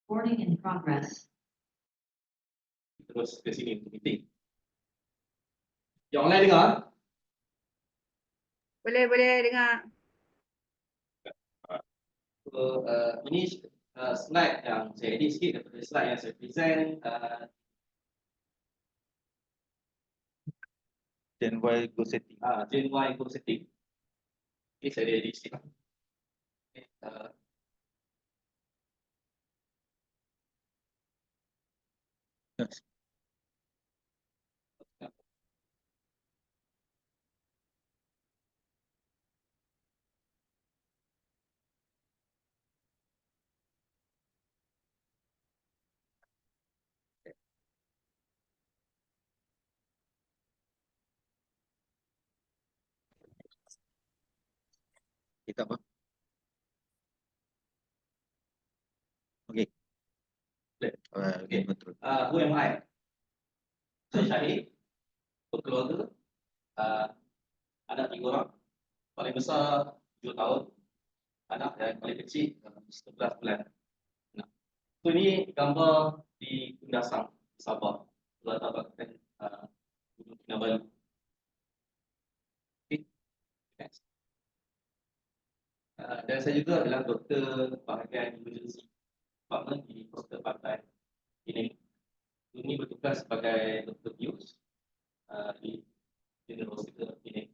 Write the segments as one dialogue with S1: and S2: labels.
S1: Recording in progress.
S2: Terus ke sini untuk meeting. Yang online dengar?
S3: Boleh dengar.
S2: So, ini slide yang saya edit sikit daripada slide yang saya present.
S4: Gen Y go setting.
S2: Gen Y go setting. Okay, saya edit sikit. Okay,
S4: Kita apa? Okey.
S2: Okay.
S4: Betul.
S2: Who am I? Saya Syahid, berkeluarga, anak 3 orang, paling besar 7 tahun, anak yang paling kecil 11 bulan. Nah, so ini gambar di Kundasang, Sabah, latar belakang Gunung Kinabalu. Okay. Next. Dan saya juga adalah doktor bahagian emergency department di Hospital Pantai ini. Ini bertugas sebagai doktor bius di General Hospital ini.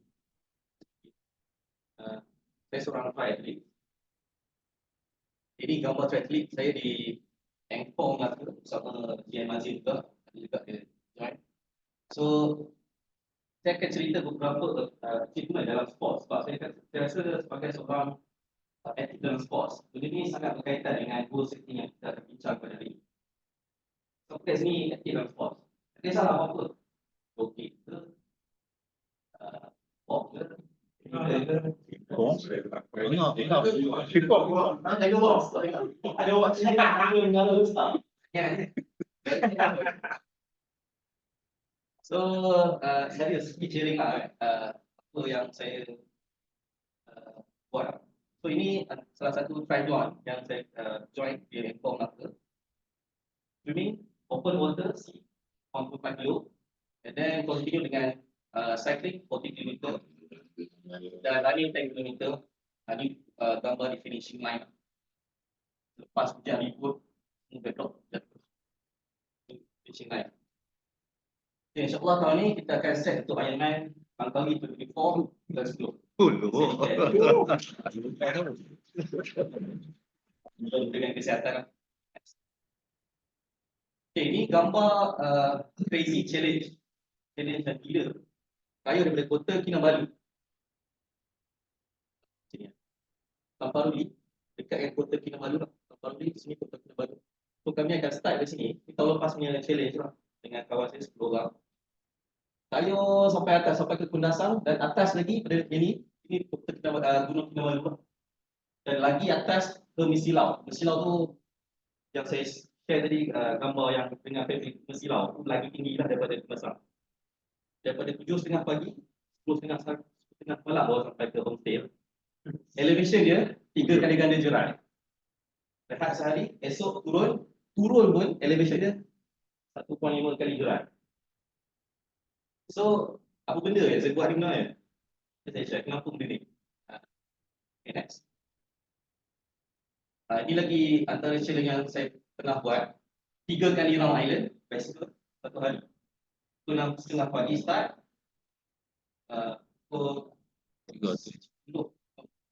S2: Saya seorang triathlete. Ini gambar triathlete saya di Angkong bersama GM Mazin juga dia join. So saya akan cerita beberapa achievement dalam sport sebab saya rasa sebagai seorang atlet dalam sport, benda ini sangat berkaitan dengan goal setting yang kita akan bincang pada hari ini. So kat sini atlet dalam sport, tak kisahlah apa-apa. Okey ke? Pop ke? So, saya sedikit sharing lah apa yang saya buat. So, ini salah satu triathlon yang saya join di Angkong Melaka. Swimming, open water, sea, 1.5 kilo. And then continue dengan cycling 40 km dan running 10 km. Ini gambar di finishing line. Lepas hujan ribut, bedok jatuh. Finishing line. Okay, InsyaAllah tahun ni kita akan set untuk Ironman Langkawi 2024 bulan 10. Dengan kesihatan. Okay, ini gambar crazy challenge. Challenge yang gila. Raya daripada kota Kinabalu. Sini. Lamparuli. Dekat yang kota Kinabalu lah. Lamparuli, sini kota Kinabalu. So kami akan start dari sini. Kita lepas punya challenge lah. Dengan kawan saya 10 orang. Kayu sampai atas, sampai ke Kundasang. Dan atas lagi pada ini kota Gunung Kinabalu. Dan lagi atas ke Mesilau. Mesilau tu yang saya share tadi gambar yang dengan family Mesilau tu lagi tinggi lah daripada Kundasang. Daripada 7.30 pagi, 10.30 malam baru sampai ke homestay. Elevation dia 3 kali ganda jerai. Rehat sehari, esok turun pun elevation dia 1.5 kali jerai. So, apa benda yang saya buat ni sebenarnya? Saya share kenapa benda ni. Okay, next. Ini lagi antara challenge yang saya pernah buat. 3 kali round island, bicycle, satu hari. 6.30 pagi start. Pukul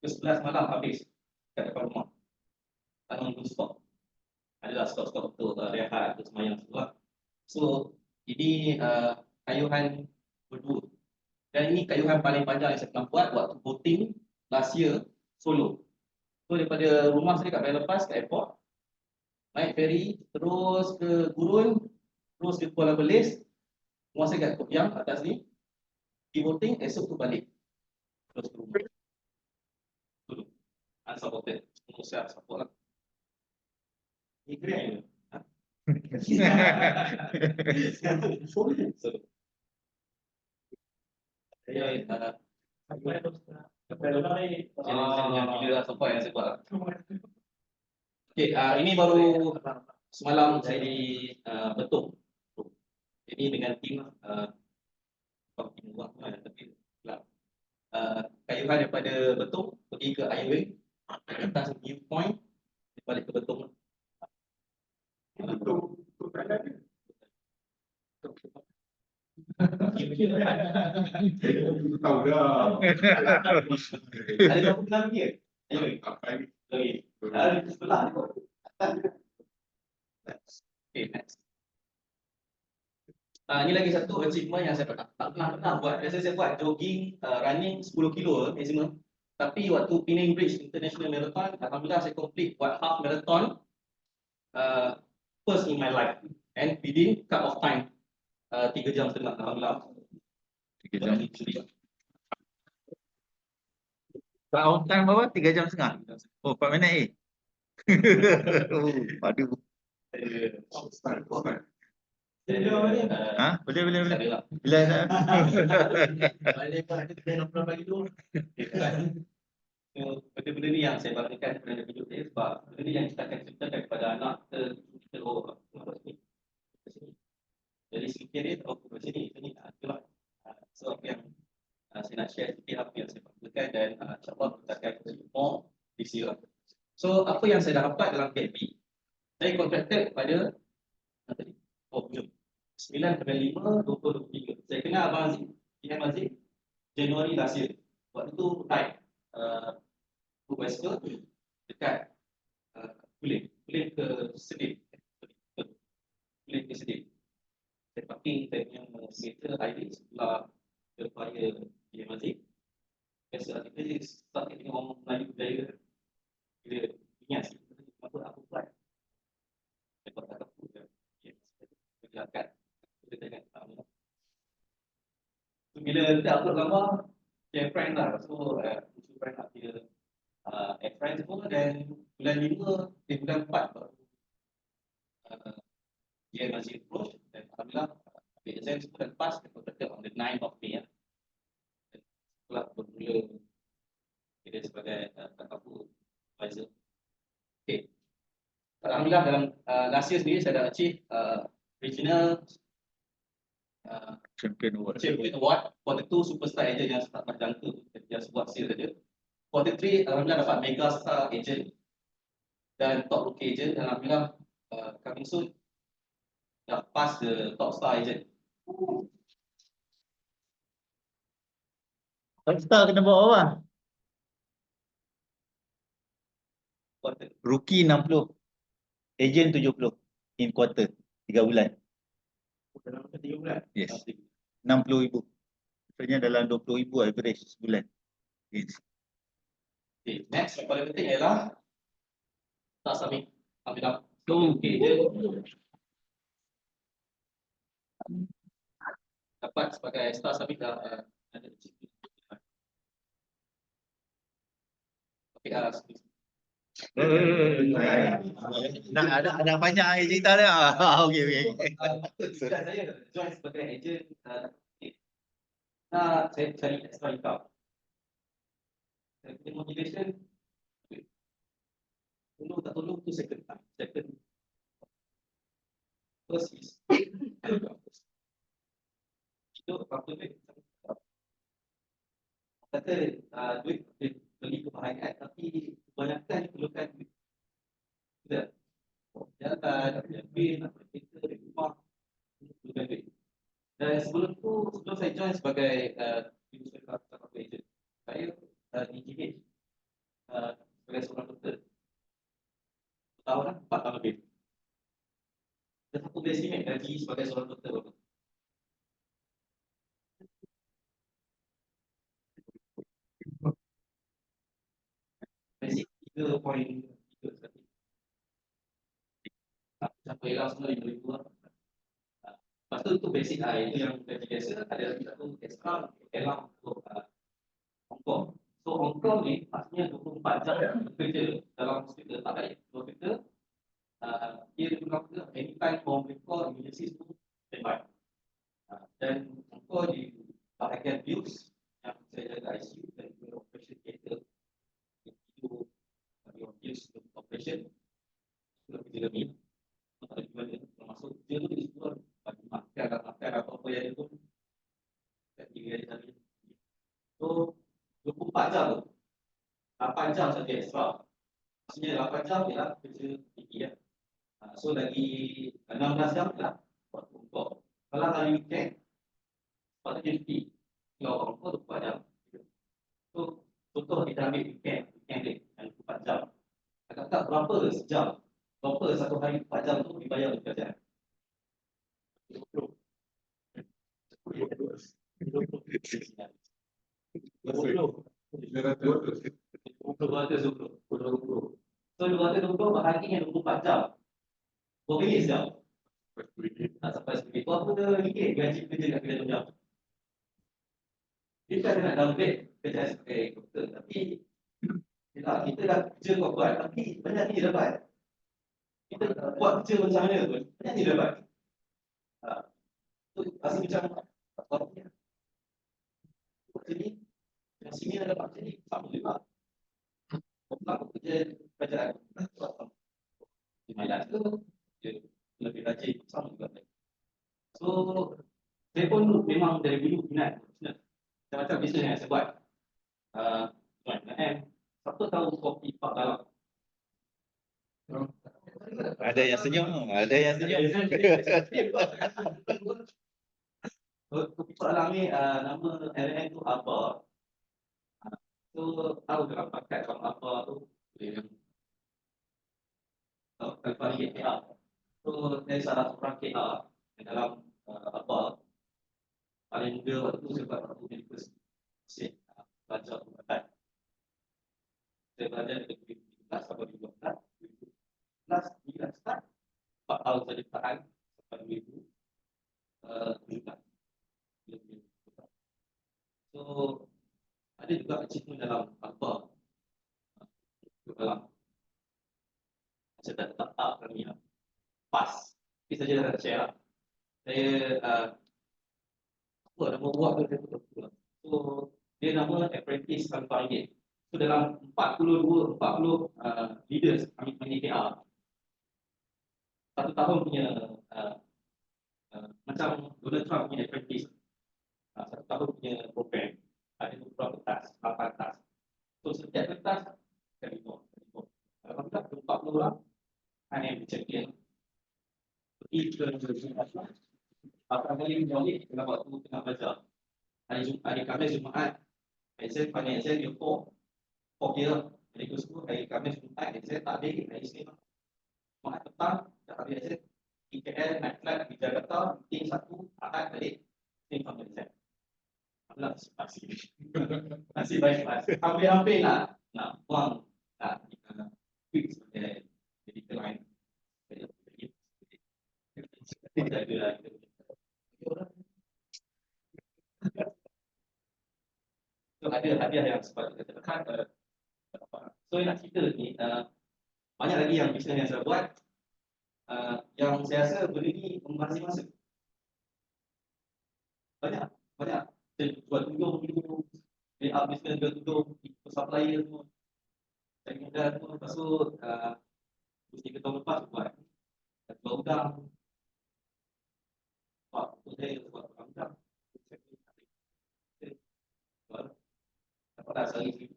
S2: 11 malam habis kat depan rumah. Tak nunggu stop. Adalah stop-stop untuk rehat, untuk semayang semua. So, ini kayuhan berdua. Dan ini kayuhan paling panjang yang saya pernah buat waktu boating last year solo. So daripada rumah saya kat Bayar Lepas, kat airport, naik ferry, terus ke Gurun, terus ke Kuala Belis, rumah saya kat Kopiang atas ni, pergi boating, esok tu balik. Terus ke rumah. Dulu. Unsupported. Semua siap support lah. Ini keren ke? Challenge yang gila lah so far yang saya buat. Okay, ini baru semalam saya di Betung. Jadi dengan tim tim luar tapi kayuhan daripada Betung pergi ke Airway, ke atas viewpoint, balik ke Betung.
S1: Tahu dah.
S2: Ada berapa bulan lagi? Airway. Lagi. Di sebelah tu. Okay, next. Ini lagi satu achievement yang saya tak pernah buat. Biasa saya buat jogging, running 10 kilo maximum. Tapi waktu Penang Bridge International Marathon, alhamdulillah saya complete buat half marathon first in my life and within cut off time 3 jam setengah, alhamdulillah.
S4: 3 jam. Round time berapa? 3 jam setengah. Oh, 4 minit Oh, aduh. Ha? Boleh. Bila dah.
S2: Benda-benda ni yang saya banggakan kepada hidup saya sebab benda ni yang kita akan ceritakan kepada anak kita jadi sikit dia tahu ke sini itulah so apa yang saya nak share sikit apa yang saya banggakan dan insyaAllah kita akan more this year. So apa yang saya dah dapat dalam KP, saya contracted pada 9/5/2023. Saya kenal Abang Aziz, PM Aziz, Januari last year. Waktu tu naik bicycle dekat Kulim ke Sedip. Kulim ke Sedip. Saya parking saya punya kereta highway sebelah Fire PM Aziz. Biasa kita je start tengok orang Melayu budaya. Bila ingat sikit, apa aku buat. Saya tak tahu dia. Berjalan. Bila kita upload gambar, share friend lah. So, friend lah dia add friend semua dan bulan 4 baru dia masih approach dan alhamdulillah ambil exam semua dan pass dan contracted on the 9th of May. Setelah bermula dia sebagai kakakku advisor. Okay. Alhamdulillah dalam last year sendiri saya dah achieve regional
S4: Champion Award.
S2: Champion Award. Quarter 2 Superstar Agent yang tak pernah jangka yang sebuah sale saja. Quarter 3 alhamdulillah dapat Mega Star Agent dan Top Rookie Agent. Alhamdulillah coming soon dah pass the Top Star Agent.
S4: Top Star kena bawa apa?
S2: Quarter
S4: Rookie 60. Agent 70. In quarter. 3 bulan.
S2: dalam 3 bulan.
S4: Yes. 60,000. Maksudnya dalam 20,000 average sebulan. Yes.
S2: Okay. Next yang paling penting ialah tak submit. Alhamdulillah. Okay, dapat sebagai star submit dah ada okay,
S4: Nak ada banyak cerita dia. Okey.
S2: saya join sebagai agent saya cari extra income. Saya punya motivation tolong tak tolong tu second time. First is itu apa duit kata duit beli kebahagiaan tapi kebanyakan perlukan duit. Tidak. Jalan, bil, kereta, rumah, perlukan duit. Dan sebelum saya join sebagai agent, saya di GH sebagai seorang doktor. Tahun 4 tahun lebih. Dan aku boleh estimate gaji sebagai seorang doktor berapa? Basic 3.3 sampai lah semua 5,000 lah. Lepas tu basic lah, itu yang gaji biasa. Ada lagi satu extra elang untuk Hongkong. So Hongkong ni maksudnya 24 jam bekerja dalam hospital, tak baik. Hospital dia bilang kita anytime home recall emergency tu standby. Dan Hongkong di bahagian bills yang saya jaga ICU dan juga operation theater itu bills operation itu lebih lebih tak ada gimana. Termasuk dia tu dia semua bagi makan apa-apa yang dia pun kat 3 hari. So 24 jam tu, 8 jam saja extra. Maksudnya 8 jam ialah kerja tinggi ya. So lagi 16 jam lah waktu untuk. Kalau hari weekend, waktu dia cuti. Kalau orang tua 24 jam. So contoh kita ambil weekend dia yang 24 jam. Agak-agak berapa sejam? Berapa satu hari 4 jam tu dibayar untuk kerjaan? 20. 220. So 220 bahagi yang 24 jam. Berapa ringgit sejam? Tak sampai RM10. Tu apa ringgit gaji kerja kat kedai tunjang? Kita ada nak downgrade kerja sebagai doktor. Tapi kita dah kerja buat tapi banyak ni dapat. Kita buat kerja macam mana pun, banyak ni dapat. Tu rasa macam apa ni? Yang sini ada dapat jadi sama juga. Orang kerja kerajaan di Malaysia tu dia lebih rajin sama juga. So saya pun memang dari dulu minat macam bisnes yang saya buat. Join M. Siapa tahu kopi Pak Dalam?
S4: Ada yang senyum, ada yang senyum.
S2: Kopi Pak Dalam ni nama LN tu apa? So tahu dalam paket kalau apa tu dia kalau KL. So saya salah seorang KL yang dalam apa paling muda waktu tu saya buat waktu universiti belajar perubatan. Saya belajar dari 2013 sampai 2014, 2014 hingga start 4 tahun saya tahan sampai 2017. So ada juga achievement dalam apa dalam saya tak kami pas. Tapi saja nak share lah. Saya apa nama buat tu saya betul. So dia nama apprentice tanpa ringgit. So dalam 40 leaders kami punya KR, satu tahun punya macam Donald Trump punya apprentice, satu tahun punya program ada beberapa tas, 8 tas. So setiap kertas kali 4. Kalau kita 40 orang, hanya yang champion. Pergi ke apa kali menjadi dalam waktu tengah belajar. Hari Khamis Jumaat, exam final exam dia 4 kira. Hari Sabtu, hari Khamis Jumaat, exam tak ada, hari Isnin. Jumaat petang, dah habis exam. IKL, naik flight di Jakarta, meeting 1, Ahad balik, Isnin final exam. Masih baik mas. Hampir-hampir nak buang quick sebagai jadi client. So ada hadiah yang sepatutnya kita tekan. So nak cerita ni banyak lagi yang bisnes yang saya buat. Yang saya rasa benda ni membazir masa. Banyak. Saya jual tudung dulu, lay up bisnes jual tudung, ikut supplier tu, cari modal tu. Lepas tu mesti ke tahun lepas buat jual udang. Waktu saya buat udang, dapat dah sehari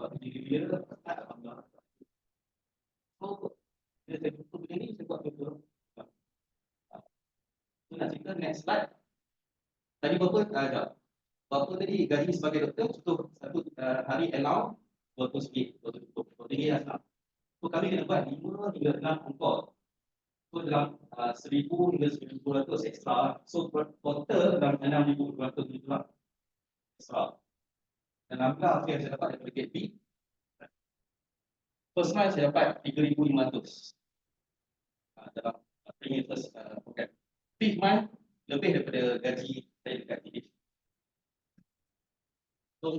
S2: buat dia tak alhamdulillah. So bila saya buat benda ni saya buat betul. So nak cerita next slide. Tadi berapa tadi gaji sebagai doktor contoh satu hari allow RM200 lah. So kami kena buat 5 hingga 6 on-call. So dalam 1,000 hingga 1,200 extra. So total dalam 6,200 itu lah extra. Dan alhamdulillah apa yang saya dapat daripada Gate B, first month saya dapat 3,500 dalam premium first program. Fifth month lebih daripada gaji saya dekat TDF. So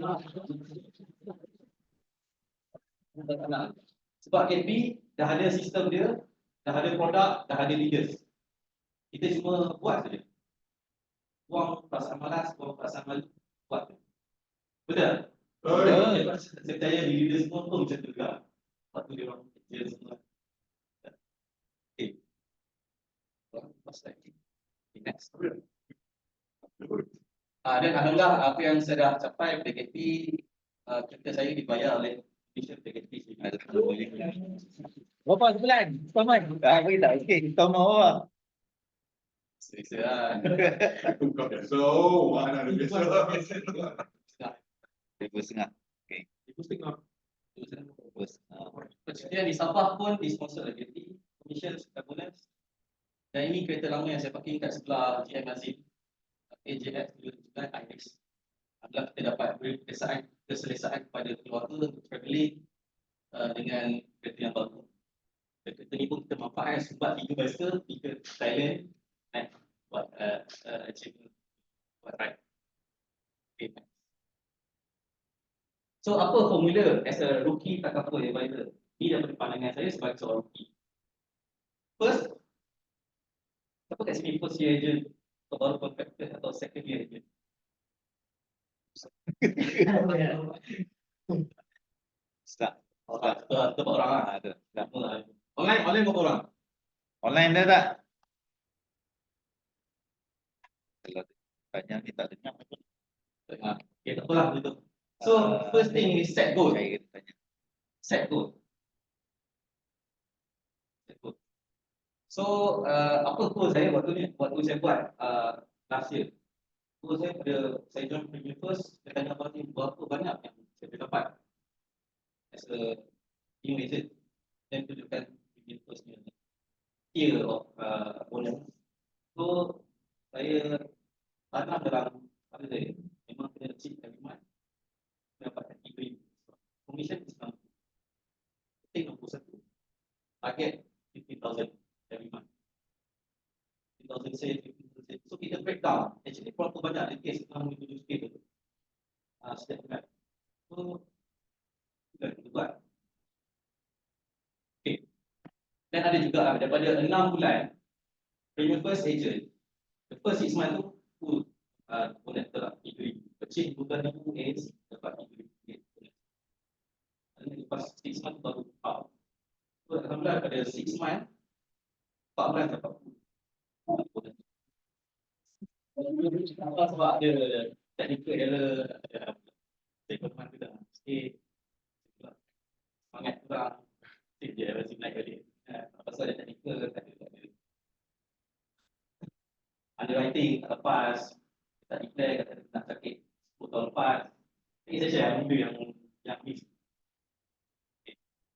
S2: sebab Gate B dah ada sistem dia, dah ada produk, dah ada leaders. Kita cuma buat saja. Buang perasaan malas, buang perasaan malu, buat. Betul? Saya percaya di leaders semua pun macam tu juga. Waktu dia orang kerja semua. slide. Okay, next. Dan alhamdulillah apa yang saya dah capai PKP, kita saya dibayar oleh Malaysia PKP.
S4: Alhamdulillah. Berapa sebulan? Tamat. Apa kita? Okey, kita mau apa?
S2: Selesa lah.
S1: Kau biasa, mana ada biasa.
S4: 2,5.
S2: Itu setengah.
S4: Terus.
S2: Kemudian di Sabah pun disponsor oleh PKP, Commission Bonus. Dan ini kereta lama yang saya parking kat sebelah GM Azim, AJX 29 IX. Alhamdulillah kita dapat beri keselesaan kepada keluarga untuk travelling dengan kereta yang baru. Kereta ni pun kita manfaatkan sebab 3 bicycle, 3 Thailand naik buat achievement, buat ride. Okay. So apa formula as a rookie tak apa advisor? Ini daripada pandangan saya sebagai seorang rookie. First, siapa kat sini first year agent atau baru contractor atau second year agent?
S4: Start.
S2: Kita buat orang lah.
S4: Ada.
S2: Online berapa orang?
S4: Online dah tak? Kalau tanya ni tak dengar.
S2: Okay, tak apalah begitu. So first thing is set goal.
S4: Saya tanya.
S2: Set goal. Set goal. So apa goal saya waktu saya buat last year. Goal saya pada saya join Premier First, saya tanya apa ni berapa banyak yang saya boleh dapat as a new agent. Dan tunjukkan Premier First ni tier of bonus. So saya tanam dalam pada saya memang kena achieve every month dapat category commission is 60. Penting nombor 1 target 50,000 every month. 50,000 say 50,000. So kita break down actually berapa banyak the case 67 juta tu setiap bulan. So kita buat. Okay. Dan ada juga daripada 6 bulan Premier First agent, the first 6 months tu full bonus tu lah 3,000. Kecil 2,000 ANC dapat 3,000. Dan lepas 6 months baru out. So alhamdulillah pada 6 months 14 dapat bonus. Sebab ada technical error, ada statement kita sikit, semangat kurang, dia masih naik balik. Pasal ada technical, underwriting tak lepas, tak declare, kata nak sakit 10 tahun lepas. Ini saya share benda yang miss.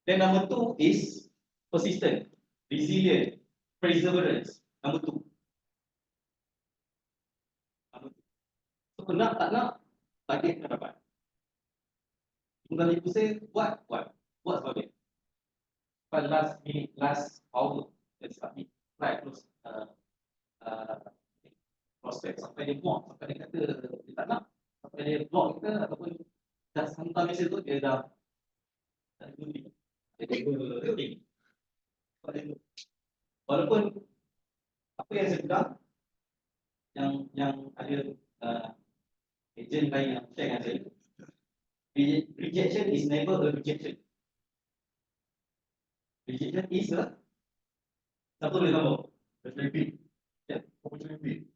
S2: Then number 2 is persistent, resilient, perseverance. Number 2. So nak tak nak, target nak dapat. Kemudian ibu saya buat sebab dia. But last hour, let's submit, right, close prospect sampai dia block, sampai dia kata dia tak nak, sampai dia block kita ataupun dah hantar mesej tu dia dah gundi. Walaupun apa yang saya bilang yang ada agent lain yang share dengan saya, rejection is never a rejection. Rejection is a satu boleh tambah opportunity. Ya, opportunity.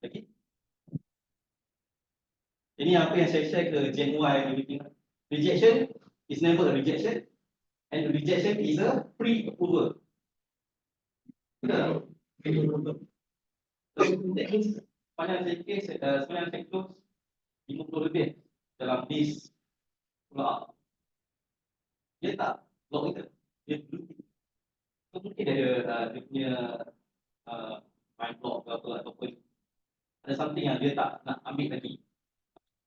S2: Lagi. Ini apa yang saya share ke Gen Y di meeting. Rejection is never a rejection, and rejection is a pre-approval. Betul? That means sepanjang saya case, sepanjang saya close 50 lebih dalam this follow up. Dia tak block kita, dia blue tick. So mungkin ada dia punya mind block ke apa ataupun ada something yang dia tak nak ambil lagi.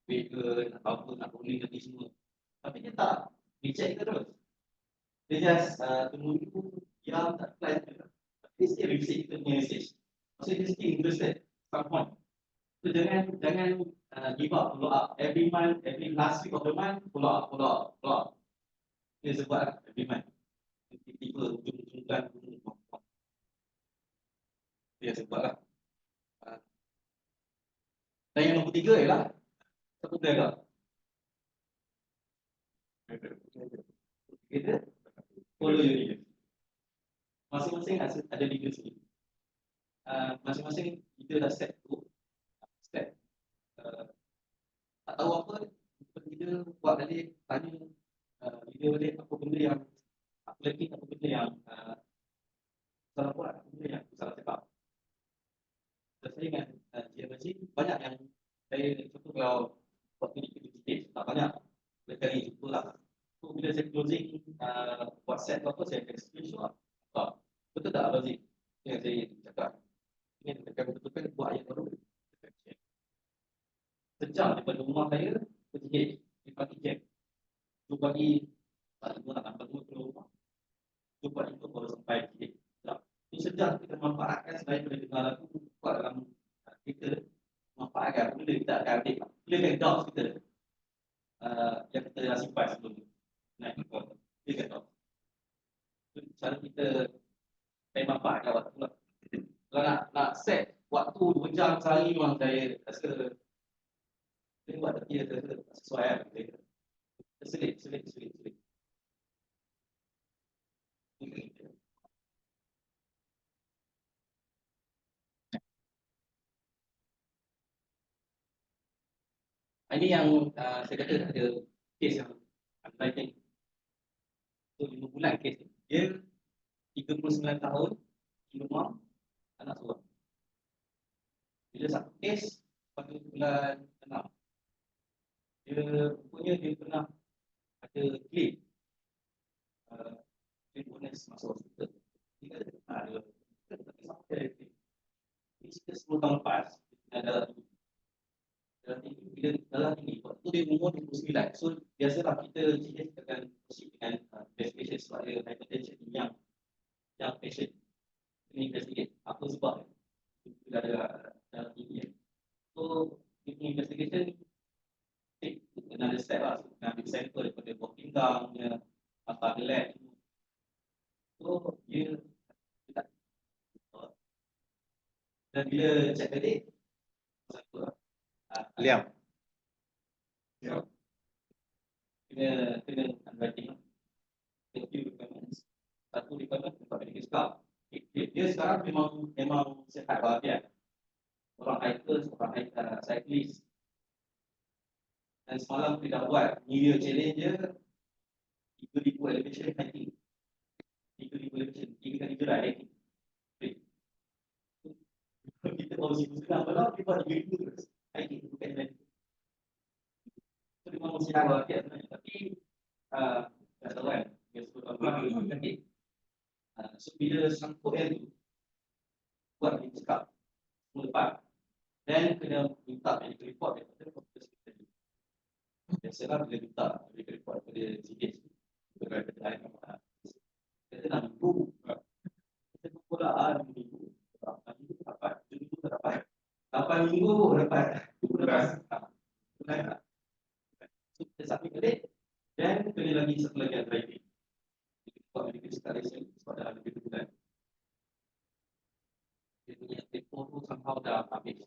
S2: Wait ke, nak tahu nak rolling lagi semua. Tapi dia tak reject kita terus. Dia just tunggu dulu, dia tak apply kita. Dia still receive kita punya message. Maksudnya dia still interested some point. So jangan give up, follow up. Every month, every last week of the month, follow up. Dia sebab every month. Tiba-tiba ujung-ujung bulan dia sebab lah. Dan yang nombor 3 ialah satu beragam. Kita follow your leader. masing-masing ada legal sendiri. Masing-masing kita dah set tu, step. Tak tahu apa, kita buat balik, tanya legal balik apa benda yang aku lagi, apa benda yang salah buat, apa benda yang aku salah cakap. Dan saya dengan Cik Haji, banyak yang saya contoh kalau waktu ni kita case, tak banyak kali jumpa lah. So, bila saya closing WhatsApp apa, saya akan screenshot. Betul tak Abang Zik? Yang saya cakap. Ini tekan betul-betul buat ayat baru. Sejam daripada rumah saya ke TH. Dia pagi cek. 2 pagi, tak nak nampak dulu ke rumah. 2 pagi itu baru sampai TH. Itu sejam kita manfaatkan selain daripada dengar lagu buat dalam kita manfaatkan benda kita akan ambil. Clearkan doubts kita yang kita dah simpan sebelum ni. Naik ke clearkan doubts. Cara kita manfaatkan waktu lah. Kalau nak set waktu 2 jam sehari memang saya rasa dia buat tapi dia tak sesuai kan. Selit. Ini yang saya kata ada kes yang underwriting. So 5 bulan kes ni. Dia 39 tahun di rumah anak seorang. Bila satu kes pada bulan 6, rupanya dia pernah ada claim bonus masuk hospital. Dia kata ada ini sekitar 10 tahun lepas dalam tinggi waktu dia umur 29. So biasalah kita akan proceed dengan investigation sebab dia hypertension yang patient ini investigate apa sebab dia ada dalam tinggi. So ini investigation take another step lah. So, ambil sampel daripada buah pinggangnya, mata lab. So dia tak. Dan bila check tadi
S4: Liam.
S2: Kena underwriting. A few requirements. Satu requirement untuk medical staff. Dia sekarang memang sihat walafiat. Orang hiker, orang cyclist. Dan semalam kita dah buat New Year Challenge dia 3,000 elevation hiking. 3,000 elevation, 3 kali gerai hiking. Kita baru sibuk senang, padahal kita buat 3,000 terus. Hiking, bukan lain. So, dia memang sihat walafiat sebenarnya. Tapi, tak tahu kan, dia sebut orang sakit. So, bila sangkut yang tu, buat dia cakap semua lepas. Dan kena minta medical report daripada doktor sekretari. Biasalah bila minta medical report daripada CH, daripada lain kita nak minggu. Kita pula minggu. 8 minggu dapat, 7 minggu tak dapat. 8 minggu dapat. So, kita submit balik. Dan kena lagi satu lagi underwriting. Kita buat medical installation sebab dah lebih 2 bulan. Dia punya tempoh tu somehow dah habis.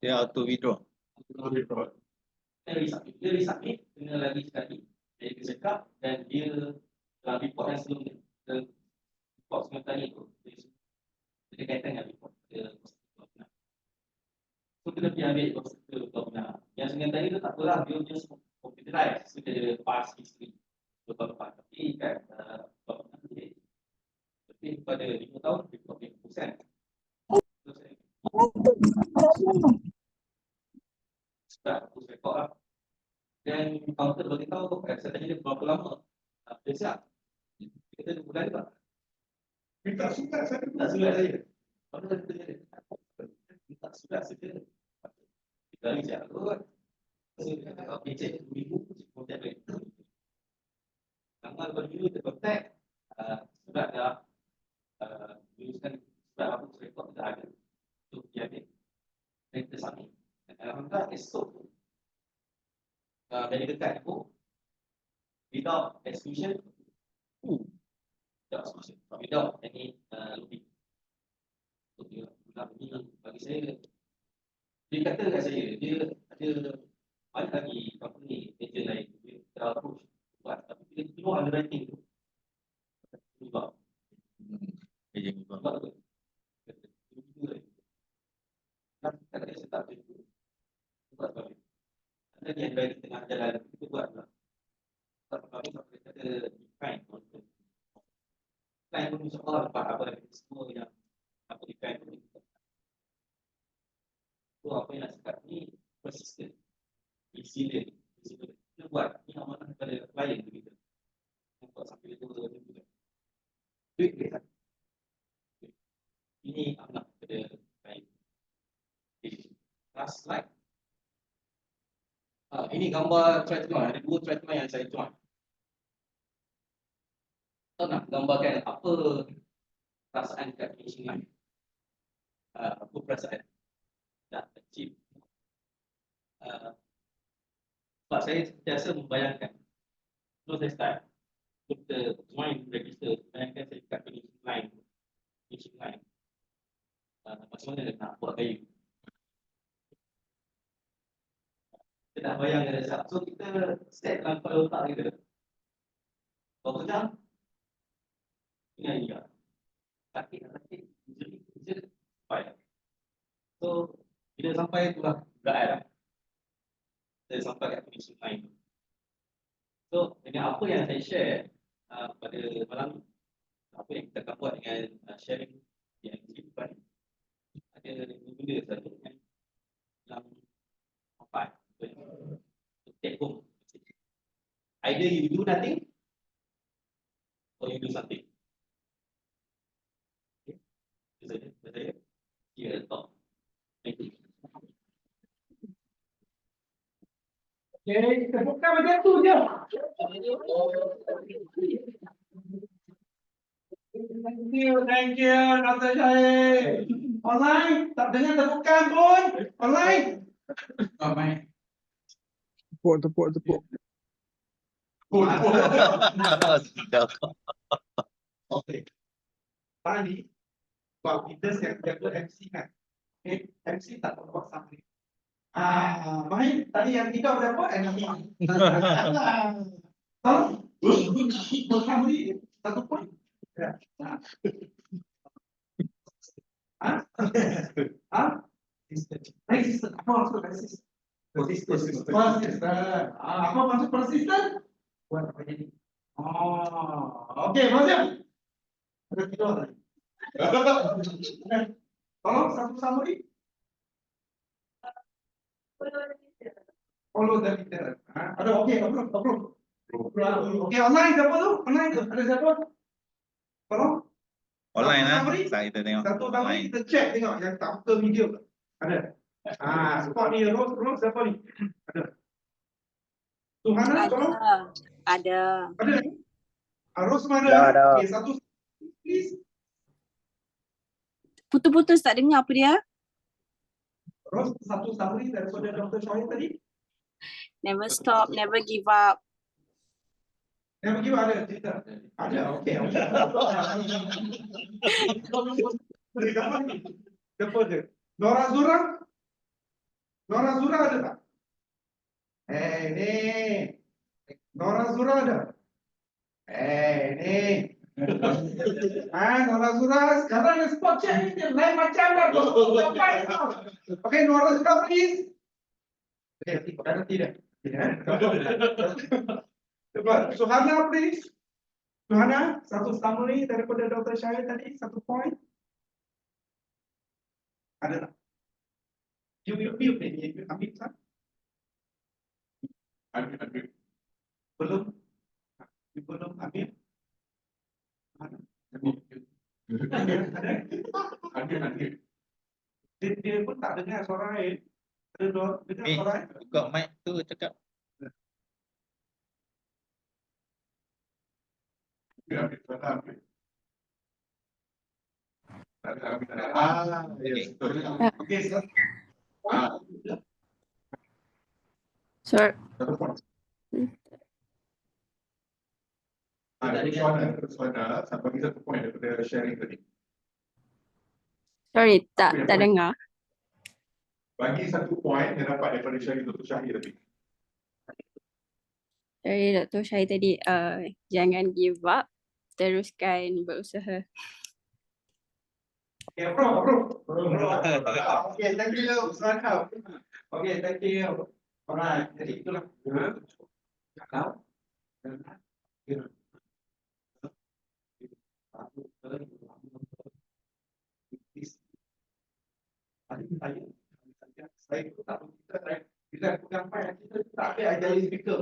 S4: Dia auto withdraw.
S2: Dia resubmit, kena lagi sekali. Dia cakap dan dia dalam report yang sebelum ni, report sementara itu, dia kaitan dengan report dia. So kita pergi ambil hospital benar. Yang sementara itu tak apalah, dia just computerize. So dia past history lepas. Tapi kan lebih pada 5 tahun, dia buat 50%. Sudah hapus rekod lah. Dan counter bagi tahu, saya tanya dia berapa lama dia siap. Dia kata 2 bulan juga.
S1: Minta surat saya.
S2: Tak surat saya. Mana tadi tanya dia? Minta surat saja. Kita lagi siap kot. So dia kata, okay cek 2 minggu, kontak balik. Tanggal 2 minggu kita kontak, surat dah tuliskan surat hapus rekod dah ada. So dia ambil. Dan kita submit. Alhamdulillah esok medical card tu without exclusion, without any lobby. So dia bilang ni bagi saya, dia kata kat saya dia ada banyak lagi company agent lain dia approach buat, tapi dia keluar underwriting tu sebab buat apa? Kata dia saya tak boleh tu. Buat apa? Ada yang dari tengah jalan itu buat apa? Sebab kami sampai kata define. Define pun insyaAllah dapat apa dari semua yang apa define pun. So apa yang nak cakap ni persistent, resilient. Kita buat ni amanah kepada klien kita. Nampak sampai itu juga. Duit dia. Ini amanah kepada klien. Last slide. Ini gambar triathlon. Ada 2 triathlon yang saya join. Tahu nak gambarkan apa perasaan kat finishing line? Apa perasaan dah achieve? Sebab saya sentiasa membayangkan sebelum saya start, kita join register, bayangkan saya kat finishing line. Macam mana nak buat kayu? Kita dah bayang ada satu. So kita set dalam kepala otak kita. Berapa jam? Ingat juga. Sakit, kerja, payah. So, bila sampai itulah berat lah. Saya sampai kat finishing line. So, dengan apa yang saya share pada malam ni, apa yang kita akan buat dengan sharing yang depan, ada 2 benda satu yang empat. Take home. Either you do nothing or you do something. Okay. Itu saja. Saya kira talk. Thank you.
S1: Okay, kita buka macam tu je. Thank you, Dr. Syahid. Online, tak dengar tepukan pun. Online. Online.
S3: Tepuk.
S1: Okay. Tadi, sebab kita jaga MC kan. Okay, MC tak perlu buat summary. Baik, tadi yang tiga berapa? MC. Tahu? Summary 1 poin. Ya. Persistent. Apa maksud persistent? Persistent. Apa maksud persistent? Buat apa jadi? Okey, Mazim. Ada tidur tadi. Tolong satu summary. Follow the leader. Ada okey, approve. Okey, online siapa tu? Online tu? Ada siapa? Tolong.
S4: Online lah.
S1: Summary.
S4: Kita tengok.
S1: Satu summary kita check tengok yang tak betul video. Ada. Spot ni Rose siapa ni? Ada. Tuhana tolong.
S5: Ada.
S1: Ada. Rose mana?
S3: Ada.
S1: Okey, satu please.
S5: Putus-putus tak dengar apa dia?
S1: Rose satu summary daripada Dr. Syahid tadi.
S5: Never stop, never give up.
S1: Yang bagi ada cerita. Ada. Okey. Siapa dia? Nora Zura? Nora Zura ada tak? Ni. Nora Zura ada? Ni. Nora Zura sekarang ada spot check ni lain macam dah. Okey, Nora Zura please. Okey, tidak. Cepat, Suhana please. Suhana, satu summary daripada Dr. Syahid tadi, 1 point. Ada tak? You ambil sah? Ambil. Belum? You belum ambil? Ada? Ambil. Dia pun tak dengar suara lain. Ada dengar suara lain?
S4: Buka mic tu cakap.
S1: Ambil. Yes. Okey.
S5: Sorry.
S1: Satu point. Suara sampai bagi 1 point daripada sharing tadi.
S5: Sorry, tak dengar.
S1: Bagi 1 point yang dapat daripada sharing Dr. Syahid tadi.
S5: Dari Dr. Syahid tadi, jangan give up, teruskan berusaha.
S1: Okay, bro. Okay, thank you, Sarah. Okay, thank you. Alright, jadi itulah. Kalau saya itu tak kita bila bukan payah kita tak ada idealis speaker.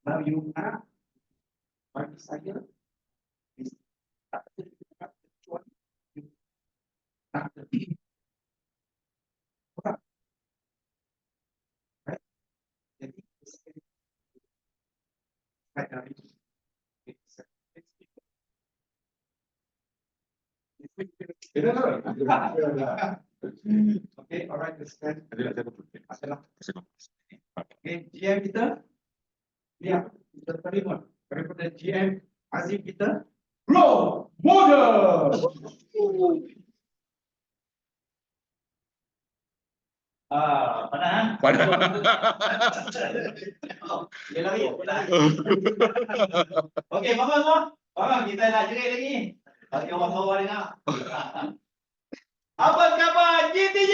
S1: Now you are bagi saya tak ada kecuali tak lebih orang. Jadi saya dari okay, alright, okay, GM kita lihat kita terima daripada GM Azim kita Grow Model.
S2: Mana? Dia lari. Okey, bangun semua. Bangun, kita nak jerit lagi. Bagi orang bawah dengar. Apa khabar GTG?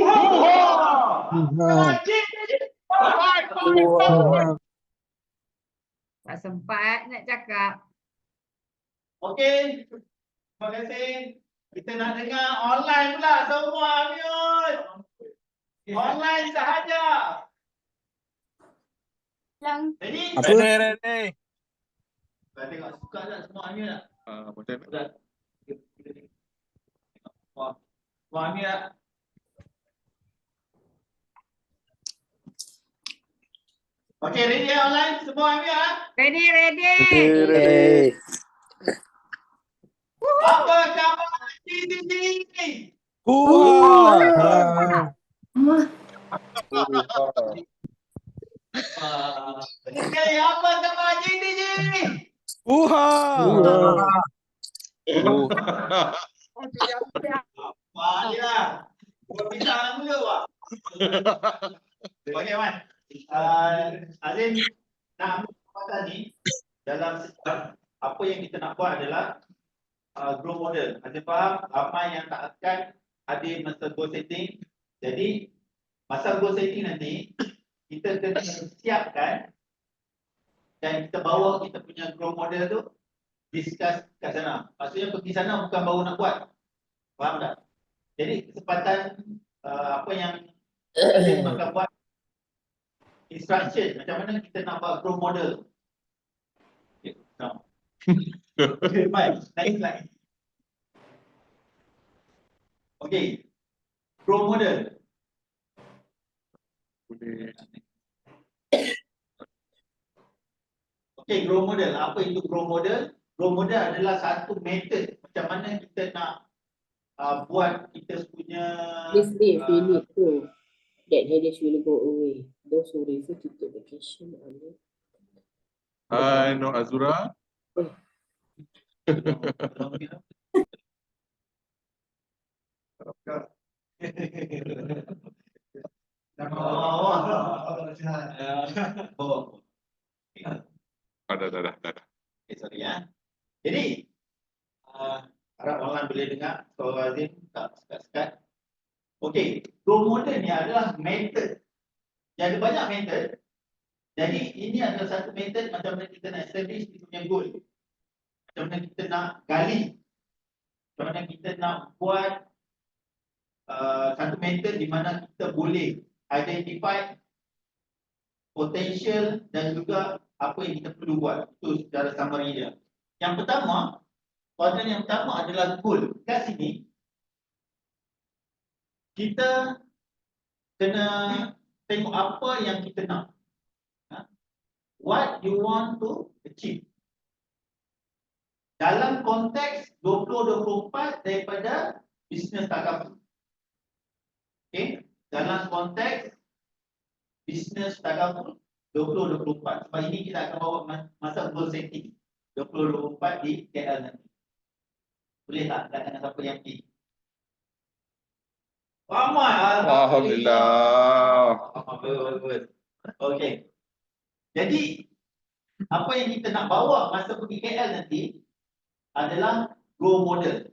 S2: Khabar GTG.
S3: Tak sempat nak cakap.
S2: Okey. Terima kasih. Kita nak dengar online pula semua, Miun. Online sahaja.
S5: Lang.
S2: Jadi,
S6: Ready.
S2: kita tengok suka tak semua Amir tak?
S4: Betul.
S2: Sudah. Wah. Wah, Amir tak? Okey, ready ya online semua Amir tak?
S3: Ready, ready.
S2: Apa khabar GTG? Okey, apa khabar GTG? Wah, dia. Buat pisang dulu, Wak. Okey, Man. Azim nak pasal ni dalam sejarah, apa yang kita nak buat adalah grow model. Azim faham ramai yang tak akan ada masa goal setting. Jadi masa goal setting nanti kita kena siapkan dan kita bawa kita punya grow model tu discuss kat sana. Maksudnya pergi sana bukan baru nak buat. Faham tak? Jadi kesempatan apa yang kita akan buat instruction macam mana kita nak buat grow model. Okay, now. Okay, baik. Next slide. Okay. Grow model. Okay, grow model. Apa itu grow model? Grow model adalah satu method macam mana kita nak buat kita punya
S7: This day, we need to that headache will go away. Those who refer to the vacation on it.
S4: Hai Nur Azura.
S2: Oh.
S4: Dah.
S2: Okay, sorry ya. Jadi harap orang boleh dengar suara Azim tak sekat-sekat. Okey, grow model ni adalah method. Jadi banyak method. Jadi ini adalah satu method macam mana kita nak establish kita punya goal. Macam mana kita nak gali. Macam mana kita nak buat satu method di mana kita boleh identify potential dan juga apa yang kita perlu buat. Itu secara summary dia. Yang pertama, kuadran yang pertama adalah goal. Kat sini kita kena tengok apa yang kita nak. What you want to achieve. Dalam konteks 2024 daripada business takaful. Okay, dalam konteks business takaful 2024. Sebab ini kita akan bawa masa goal setting 2024 di KL nanti. Boleh tak dengan siapa yang pergi? Ramai.
S4: Alhamdulillah.
S2: Bagus. Okey. Jadi apa yang kita nak bawa masa pergi KL nanti adalah
S4: grow model.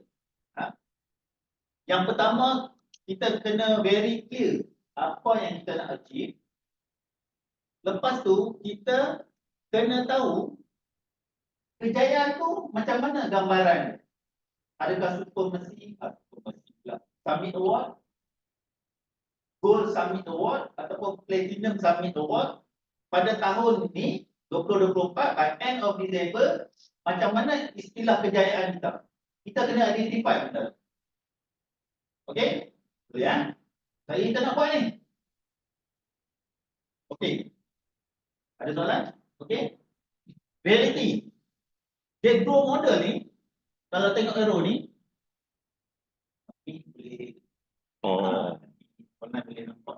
S4: Yang pertama, kita kena very clear apa yang kita nak achieve. Lepas tu, kita kena tahu kejayaan tu macam mana gambaran. Adakah supremacy pula, summit award, gold summit award ataupun platinum summit award pada tahun ni 2024 by end of December, macam mana istilah kejayaan kita. Kita kena identify benda. Okey? Boleh ya? Saya kita nak buat ni. Okey. Ada soalan? Okey. Reality. Dia grow model ni, kalau tengok arrow ni, boleh pernah boleh nampak.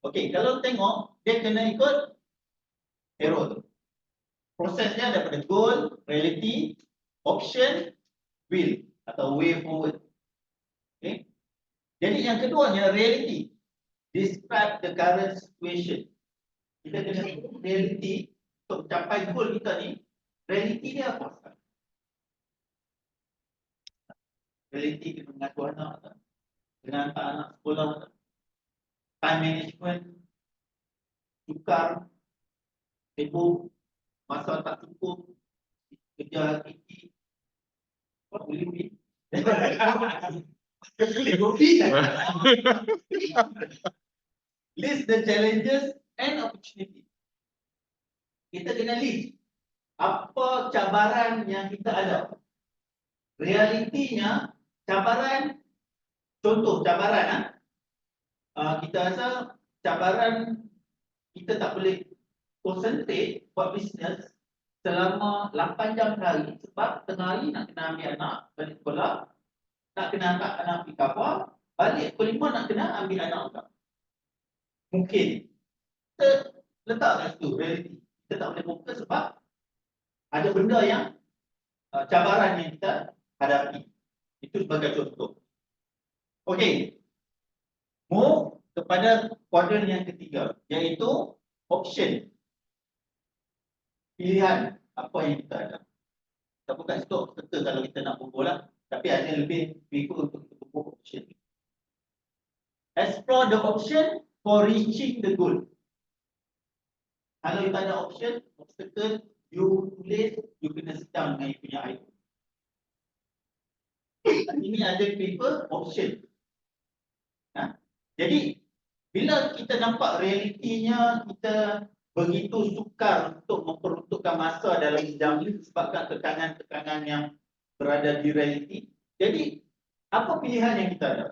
S4: Okey, kalau tengok dia kena ikut arrow tu. Prosesnya daripada goal, reality, option, will atau way forward. Okey. Jadi yang keduanya reality. Describe the current situation. Kita kena reality untuk capai goal kita ni. Reality dia apa? Reality kena mengasuh anak, kena hantar anak sekolah, time management, tukar, sibuk, masa tak cukup, kerja tinggi. Apa boleh beli? Boleh kopi tak? List the challenges and opportunity. Kita kena list apa cabaran yang kita ada. Realitinya cabaran, contoh cabaran kita rasa cabaran kita tak boleh concentrate buat bisnes selama 8 jam sehari sebab tengah hari nak kena ambil anak balik sekolah, nak kena hantar anak pergi kapal, balik pukul 5 nak kena ambil anak juga. Mungkin kita letak kat situ reality. Kita tak boleh fokus sebab ada benda yang cabaran yang kita hadapi. Itu sebagai contoh. Okey. Move kepada kuadran yang ketiga, iaitu option. Pilihan apa yang kita ada. Kita bukan stop serta kalau kita nak berbual lah. Tapi ada lebih prefer untuk kita berbual option. Explore the option for reaching the goal. Kalau kita ada option, obstacle, you tulis, you kena sedang dengan you punya item. Ini ada paper option. Jadi, bila kita nampak realitinya, kita begitu sukar untuk memperuntukkan masa dalam bidang ini disebabkan tekangan-tekangan yang berada di realiti. Jadi, apa pilihan yang kita ada?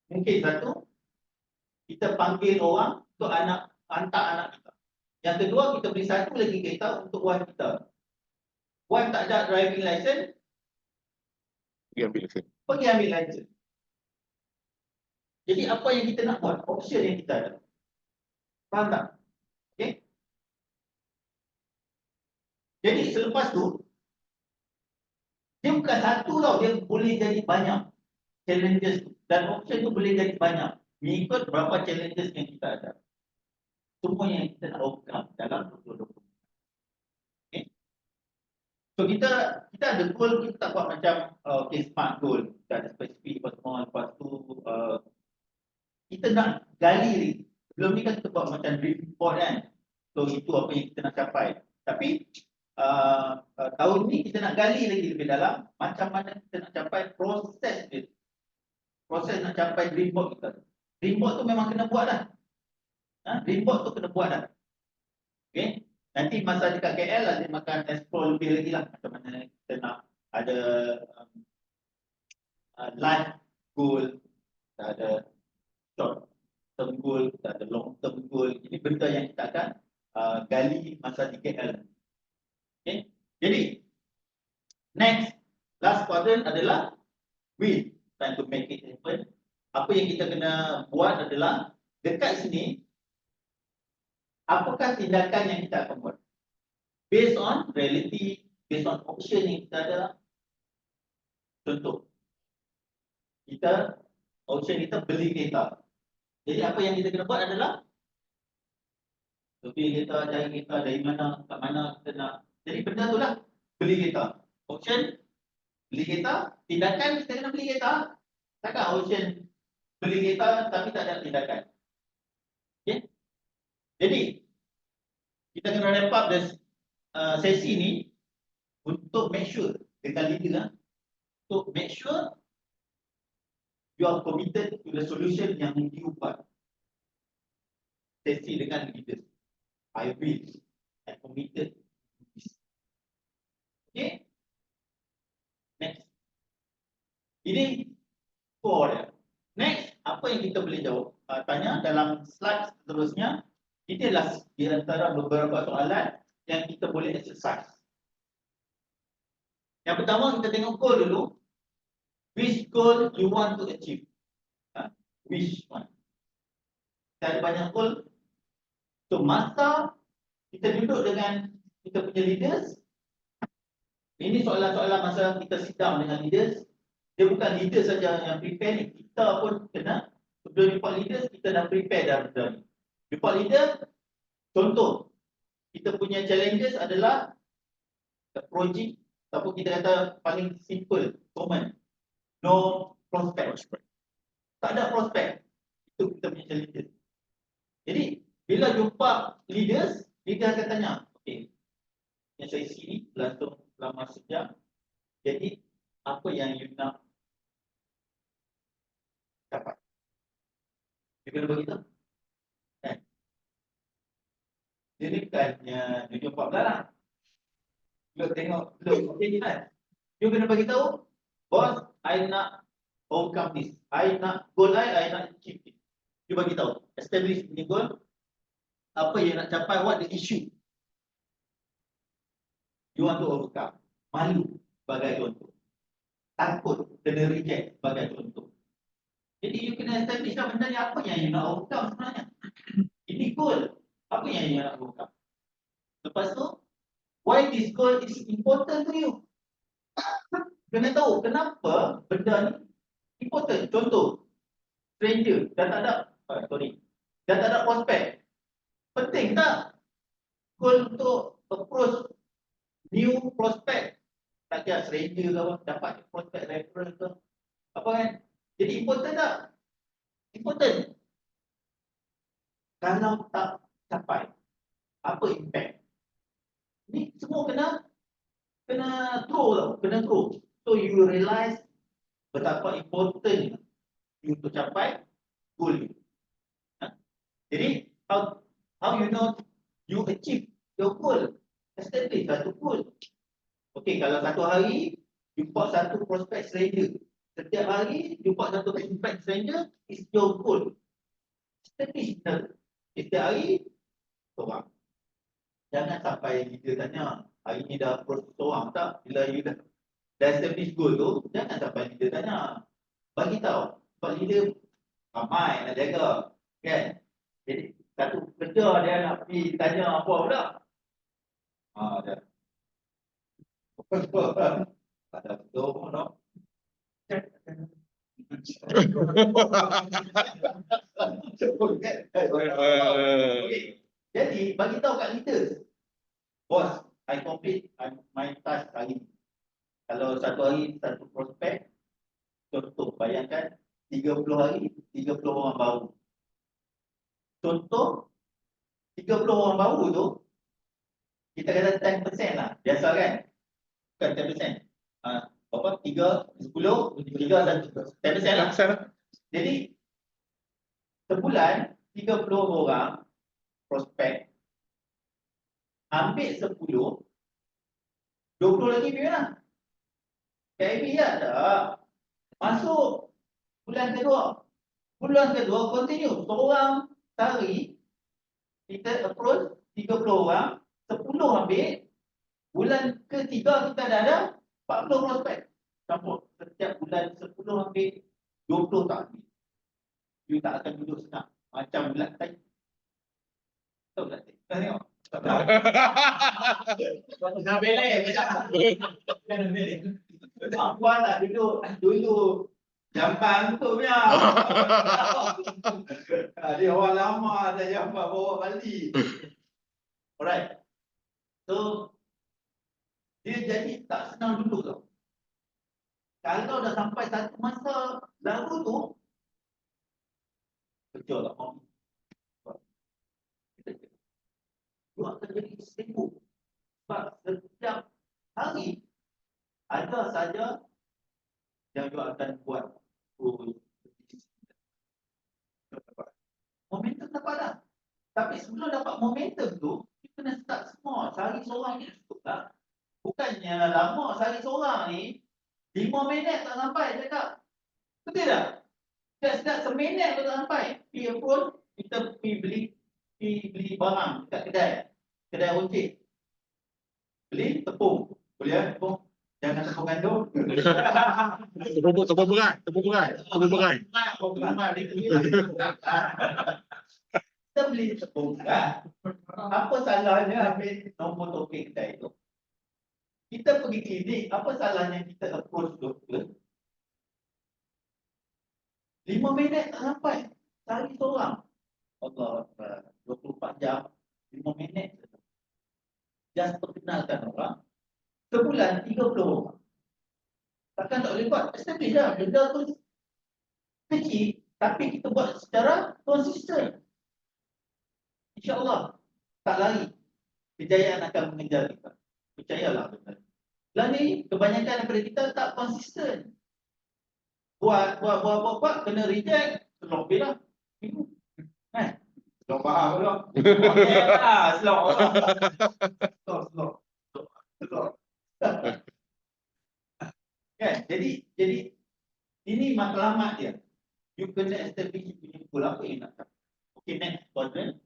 S4: Mungkin satu, kita panggil orang untuk hantar anak kita. Yang kedua, kita beli satu lagi kereta untuk wan kita. Wan tak ada driving license, pergi ambil license. Jadi apa yang kita nak buat? Option yang kita ada. Faham tak? Okay. Jadi selepas tu, dia bukan satu tau, dia boleh jadi banyak challenges tu. Dan option tu boleh jadi banyak. Mengikut berapa challenges yang kita ada. Semua yang kita nak overcome dalam 2020. Okay. So kita ada goal, kita tak buat macam smart goal. Kita ada spesifik apa semua. Lepas tu kita nak gali ni. Sebelum ni kan kita buat macam dream report kan. So itu apa yang kita nak capai. Tapi tahun ni kita nak gali lagi lebih dalam macam mana kita nak capai proses dia. Proses nak capai dream board kita. Dream board tu memang kena buat dah. Dream board tu kena buat dah. Okay. Nanti masa dekat KL lah dia makan explore lebih lagi lah. Macam mana kita nak ada life goal, kita ada short term goal, kita ada long term goal. Ini benda yang kita akan gali masa di KL. Okay. Jadi next, last quadrant adalah will, time to make it happen. Apa yang kita kena buat adalah dekat sini, apakah tindakan yang kita akan buat? Based on reality, based on option yang kita ada. Contoh, option kita beli kereta. Jadi apa yang kita kena buat adalah beli kereta, cari kereta dari mana, kat mana kita nak. Jadi benda tu lah, beli kereta. Option, Beli kereta, tindakan kita kena beli kereta. Takkan Ocean beli kereta tapi tak ada tindakan. Okay? Jadi, kita kena wrap up sesi ni untuk make sure dengan leader lah, untuk make sure you are committed to the solution yang you buat. Sesi dengan leaders. I committed to this. Okay? Next. Ini core dia. Next, apa yang kita boleh jawab? Tanya dalam slide seterusnya. Ini adalah di antara beberapa soalan yang kita boleh exercise. Yang pertama kita tengok goal dulu. Which goal you want to achieve? Which one? Kita ada banyak goal. So masa kita duduk dengan kita punya leaders, ini soalan-soalan masa kita sit down dengan leaders. Dia bukan leader saja yang prepare ni. Kita pun kena, sebelum report leaders, kita dah prepare dah benda ni. Report leader, contoh, kita punya challenges adalah approaching, ataupun kita kata paling simple, common. No prospect. Tak ada prospect. Itu kita punya challenges. Jadi, bila jumpa leaders, leader akan tanya, okay, yang saya sini berlangsung selama sejam. Jadi, apa yang you nak dapat? You kena beritahu. Kan? Dia ni bukannya dia jumpa belarang. Lu tengok, lu okay kan? You kena beritahu, boss, I nak overcome this. I nak goal I nak achieve it. You beritahu, establish punya goal. Apa yang nak capai, what the issue you want to overcome. Malu sebagai contoh. Takut kena reject sebagai contoh. Jadi you kena establish benda ni apa yang you nak overcome sebenarnya. Ini goal. Apa yang you nak overcome. Lepas tu, why this goal is important to you. Kena tahu kenapa benda ni important. Contoh, stranger dah tak ada, dah tak ada prospect. Penting tak goal untuk approach new prospect? Tak kira stranger ke apa, dapat prospect referral ke apa kan? Jadi important tak? Important. Kalau tak capai, apa impact? Ni semua kena throw tau, kena throw. So you realize betapa important you untuk capai goal you. Jadi how you know you achieve your goal? Establish satu goal. Okey, kalau satu hari jumpa satu prospek stranger, setiap hari jumpa satu prospek stranger is your goal. Establish setiap hari seorang. Jangan sampai dia tanya hari ni dah approach seorang tak? Bila you dah establish goal tu, jangan sampai dia tanya. Bagi tahu, sebab leader ramai nak jaga, kan? Jadi satu kerja dia nak pergi tanya apa pula. Dah. Ada betul pun tak? Okay. Jadi bagi tahu kat leaders, boss, I complete my task hari ni. Kalau satu hari satu prospek, contoh bayangkan 30 hari 30 orang baru. Contoh 30 orang baru tu kita kata 10% lah, biasa kan? Bukan 10%. Berapa? 3, 10, 3 dan 10% lah. Jadi sebulan 30 orang prospek, ambil 10, 20 lagi pergi mana? KIB lah tak. Masuk bulan kedua. Bulan kedua continue. Seorang sehari kita approach 30 orang, 10 ambil. Bulan ketiga kita dah ada 40 prospek. Campur setiap bulan 10 ambil, 20 tak ambil. You tak akan duduk senang. Macam bulan tadi. Tahu tak? Kita tengok. Dah belek. Apa tak duduk dulu jamban tu punya. Dia orang lama ada jamban bawa Bali. Alright. So dia jadi tak senang duduk tau. Kalau dah sampai satu masa lalu tu, betul lah mau. You akan jadi sibuk. Sebab setiap hari ada saja yang you akan buat. Momentum dapat dah. Tapi sebelum dapat momentum tu, you kena start small. Sehari seorang ni cukup tak? Bukannya lama sehari seorang ni, 5 minit tak sampai cakap. Betul tak? Setiap seminit pun tak sampai. Pergi pun, kita pergi beli barang dekat kedai ojek. Beli tepung. Boleh tepung? Jangan tepung gandum.
S6: Tepung berat.
S4: Kita beli tepung berat. Apa salahnya ambil nombor topik kedai tu? Kita pergi klinik, apa salahnya kita approach doktor? 5 minit tak sampai. Sehari seorang. Allah, 24 jam, 5 minit. Just perkenalkan orang. Sebulan 30 orang. Takkan tak boleh buat. Establish lah. Benda tu kecil, tapi kita buat secara konsisten. InsyaAllah, tak lari. Kejayaan akan mengejar kita. Percayalah benar. Dan ni, kebanyakan daripada kita tak konsisten. Buat, kena reject. Slow lah. Slow faham ke tak? Okay lah, slow lah. Slow. Kan? Jadi ini matlamat dia. You kena establish you punya goal apa yang nak capai. Okay, next quadrant.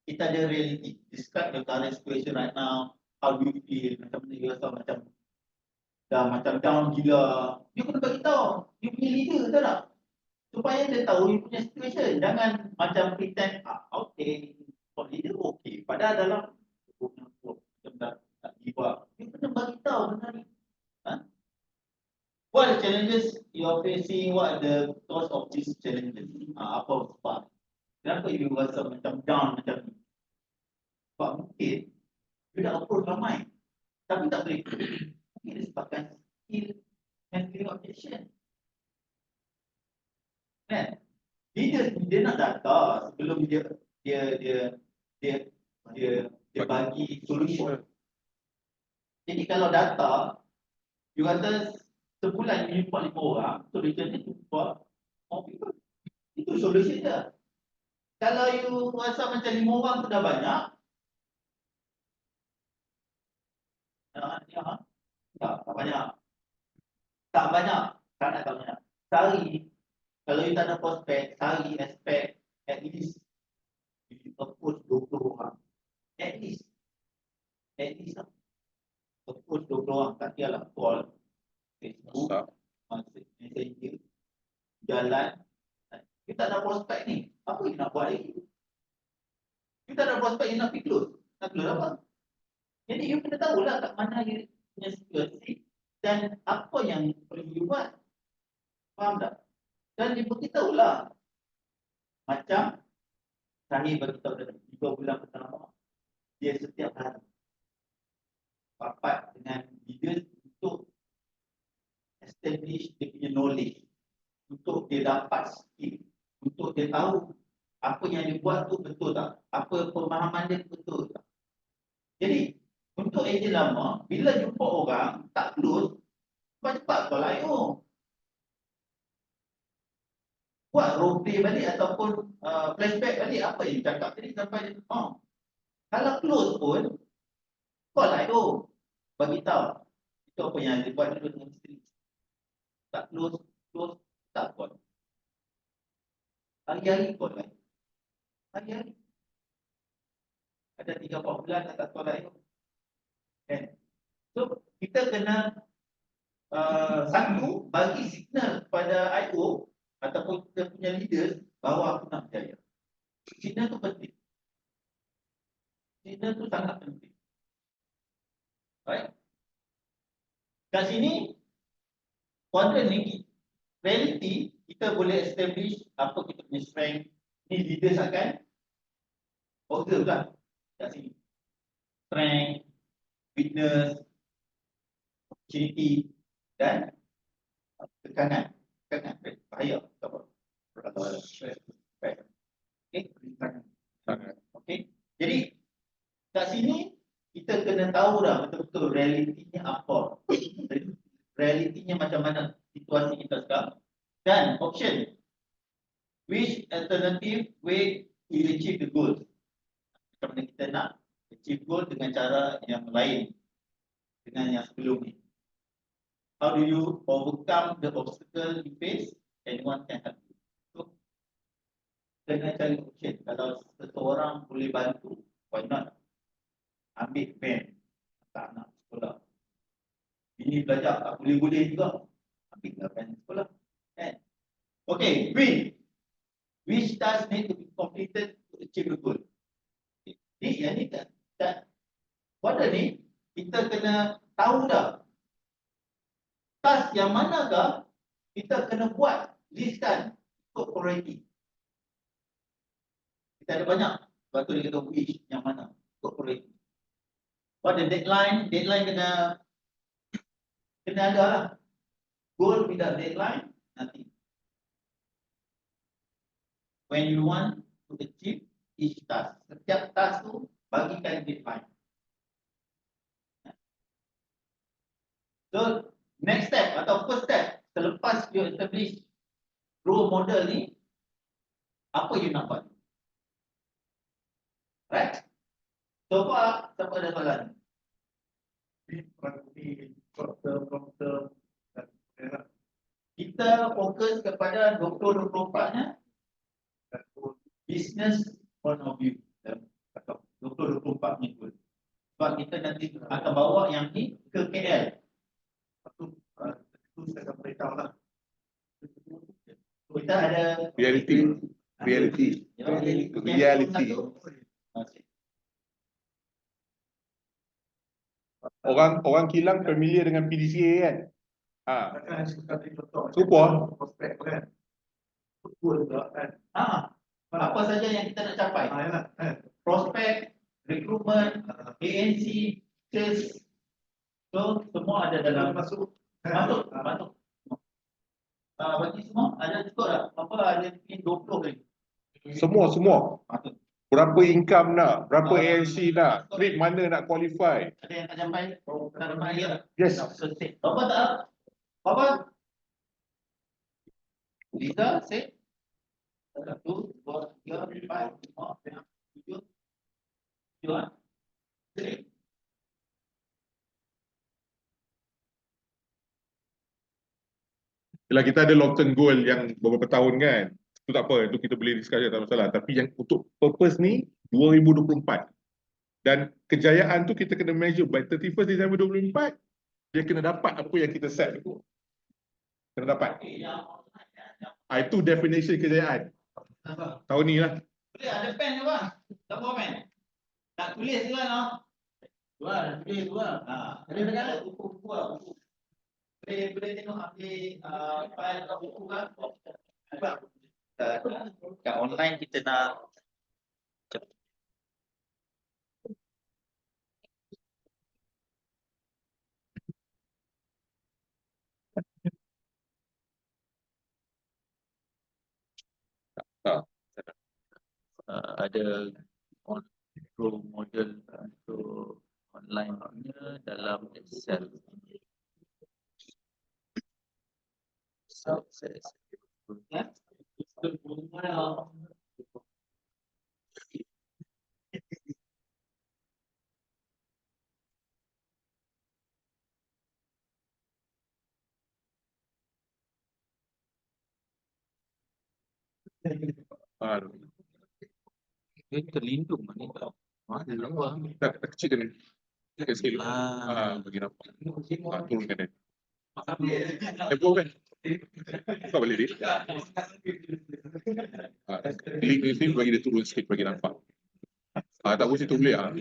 S4: Kita ada reality. Describe your current situation right now. How do you feel? Macam mana you rasa macam down gila. You kena bagi tahu. You punya leader tahu tak? Supaya dia tahu you punya situation. Jangan macam pretend, okay. For leader okay. Padahal dalam macam tak give up. You kena bagi tahu benar ni. What are the challenges you are facing? What are the cause of these challenges? Apa sebab? Kenapa you rasa macam down macam ni? Sebab mungkin you dah approach ramai. Tapi tak boleh. Mungkin disebabkan skill and communication. Kan? Dia nak data sebelum dia bagi solution. Jadi kalau data, you kata sebulan you jumpa 5 orang, solution ni jumpa more people. Itu solution dia. Kalau you rasa macam 5 orang tu dah banyak, tak banyak. Tak banyak. Sehari, kalau you tak ada prospek, sehari expect at least you approach 20 orang. At least lah. Approach 20 orang. Tak kira lah call, Facebook, Messenger, jalan. Kita tak ada prospek ni. Apa you nak buat lagi? You tak ada prospek, you nak pergi close. Nak close apa? Jadi you kena tahulah kat mana you punya situasi dan apa yang perlu you buat. Faham tak? Dan dia beritahulah. Macam Rahim beritahu tadi, 3 bulan pertama, dia setiap hari rapat dengan leaders untuk establish dia punya knowledge, untuk dia dapat skill, untuk dia tahu apa yang dia buat tu betul tak, apa pemahaman dia betul tak. Jadi untuk ejen lama, bila jumpa orang tak close, cepat-cepat call IO. Buat role play balik ataupun flashback balik apa yang cakap tadi sampai dia kalau close pun call IO, bagi tahu itu apa yang dia buat dulu dengan isteri. Tak close tak call. Hari-hari call IO. Hari-hari. Ada 3-4 bulan tak call IO. So kita kena satu bagi signal pada IO ataupun kita punya leaders bahawa aku nak berjaya. Signal tu penting. Signal tu sangat penting. Baik. Kat sini quadrant ni reality kita boleh establish apa kita punya strength. Ni leaders akan observe lah kat sini. Strength, weakness, opportunity dan tekanan bahaya. Okey. Jadi kat sini kita kena tahu dah betul-betul realitinya apa. Realitinya macam mana situasi kita sekarang. Dan option, which alternative way we achieve the goal. Macam mana kita nak achieve goal dengan cara yang lain dengan yang sebelum ni. How do you overcome the obstacle you face? Anyone can help you. So, kena cari option. Kalau seseorang boleh bantu, why not? Ambil pen, tak nak sekolah. Ini belajar tak boleh-boleh juga. Ambillah pen sekolah. Kan? Okay, win. Which task need to be completed to achieve the goal? Ni yang ni tak. Pada ni, kita kena tahu dah. Task yang manakah kita kena buat, listkan untuk priority. Kita ada banyak. Lepas tu dia kata which, yang mana untuk priority. Pada deadline kena ada lah. Goal without deadline, nothing. When you want to achieve each task, setiap task tu bagikan deadline. So, next step atau first step, selepas you establish role model ni, apa you nak buat? Right? So far, siapa ada soalan? Kita fokus kepada 2024-nya business point of view. 2024 ni pun. Sebab kita nanti akan bawa yang ni ke KL. Itu saya akan beritahu lah. Kita ada
S6: Reality. Orang Kilang familiar dengan PDCA kan? Serupa.
S4: apa saja yang kita nak capai. Prospek, recruitment, ANC, sales. So semua ada dalam masuk. Bagi semua ada cukup tak? Apa ada mungkin 20 lagi.
S6: Semua.
S4: Masuk.
S6: Berapa income nak, berapa ANC nak, trade mana nak qualify.
S4: Ada yang tak sampai? Tak sampai lagi tak?
S6: Yes.
S4: Apa tak? Apa? Liza, say. 1, 2, 3, 4, 5, 6, 7. 7. 3.
S6: Yelah, kita ada long term goal yang beberapa tahun kan. Itu tak apa, itu kita boleh discuss, tak masalah. Tapi yang untuk purpose ni 2024. Dan kejayaan tu kita kena measure by 31st Disember 2024. Dia kena dapat apa yang kita set tu. Kena dapat. Itu definition kejayaan. Tahun ni lah.
S4: Boleh ada pen ke bang? Tak bawa pen? Nak tulis ke kan? Tulis. Ada dekat buku lah. Boleh tengok ambil file atau buku kan? Kat online kita nak ada role model untuk online-nya dalam Excel. Dia terlindung ni tau. Mana nampak?
S6: Tak kecil dia ni. Dekat sikit. Bagi nampak. Turunkan dia. Tempoh kan? Kau balik dia. Link ni bagi dia turun sikit bagi nampak. Tak boleh situ boleh ah.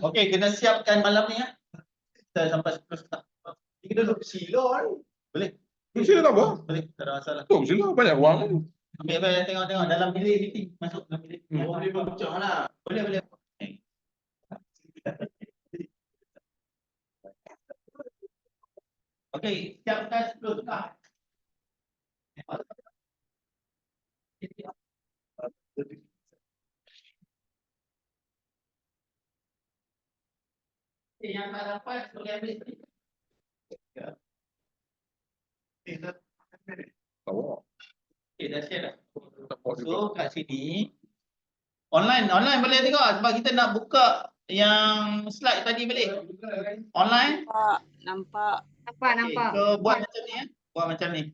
S4: Okey, kena siapkan malam ni ya. Kita sampai 10:30.
S1: Kita duduk silo kan.
S4: Boleh?
S6: Sila tak apa?
S4: Boleh, tak ada masalah.
S6: Tu sila banyak ruang kan.
S4: Ambil tengok dalam bilik meeting. Masuk dalam bilik.
S1: Oh, boleh berbincang lah.
S4: Boleh, boleh. Okey, siapkan 10:30. Yang tak dapat boleh ambil sendiri.
S6: Tahu.
S4: Okey, dah share dah.
S6: Tak apa juga.
S4: So kat sini online boleh tengok sebab kita nak buka yang slide tadi balik. Online.
S5: Nampak.
S3: Nampak,
S4: Okay,
S3: nampak.
S4: so buat macam ni ya. Buat macam ni.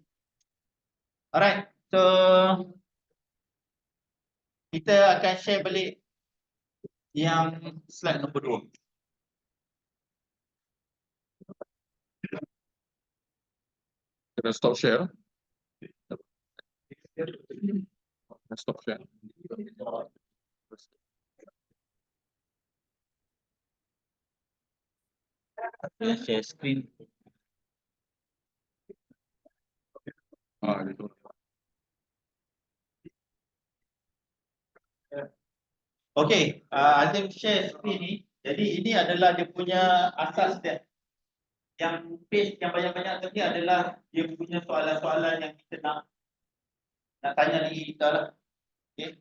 S4: Alright. So kita akan share balik yang slide nombor 2.
S6: Kena stop share. Kena stop share.
S4: Share screen.
S6: Gitu.
S4: Okey, Azim share screen ni. Jadi ini adalah dia punya asas dia. Yang page yang banyak-banyak tadi adalah dia punya soalan-soalan yang kita nak tanya diri kita lah. Okey.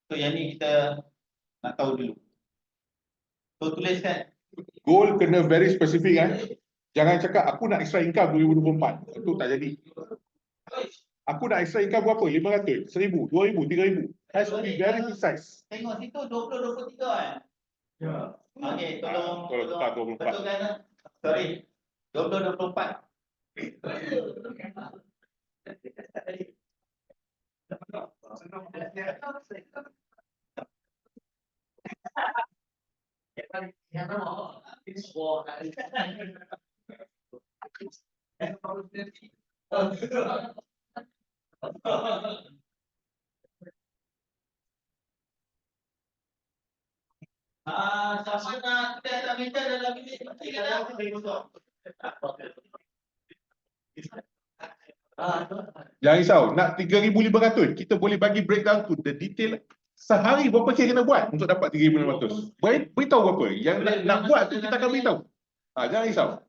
S4: So yang ni kita nak tahu dulu. So tuliskan.
S6: Goal kena very specific kan. Jangan cakap aku nak extra income 2024. Itu tak jadi. Aku nak extra income berapa? 500, 1000, 2000, 3000. Has to be very precise.
S4: Tengok situ 2023 kan?
S1: Ya.
S4: Okey, tolong
S6: Kalau tak 24.
S4: betulkan lah. Sorry. 2024. Siapa nak kita tak minta dalam bilik nanti kan?
S6: Jangan risau, nak 3,500 kita boleh bagi breakdown tu the detail sehari berapa kes kena buat untuk dapat 3,500. Beritahu berapa. Yang nak buat tu kita akan beritahu. Jangan risau.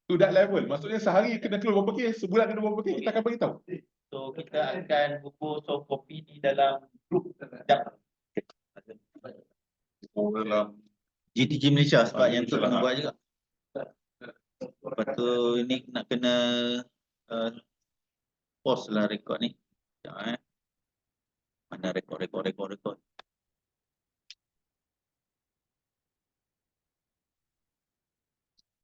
S6: To that level. Maksudnya sehari kena keluar berapa kes, sebulan kena berapa kes, kita akan beritahu.
S4: So kita akan buku soft copy di dalam grup. Sekejap.
S6: Dalam
S4: GTG Malaysia sebab yang tu
S6: Malaysia
S4: kena
S6: lah.
S4: buat juga. Lepas tu ini nak kena pause lah rekod ni. Sekejap Mana rekod.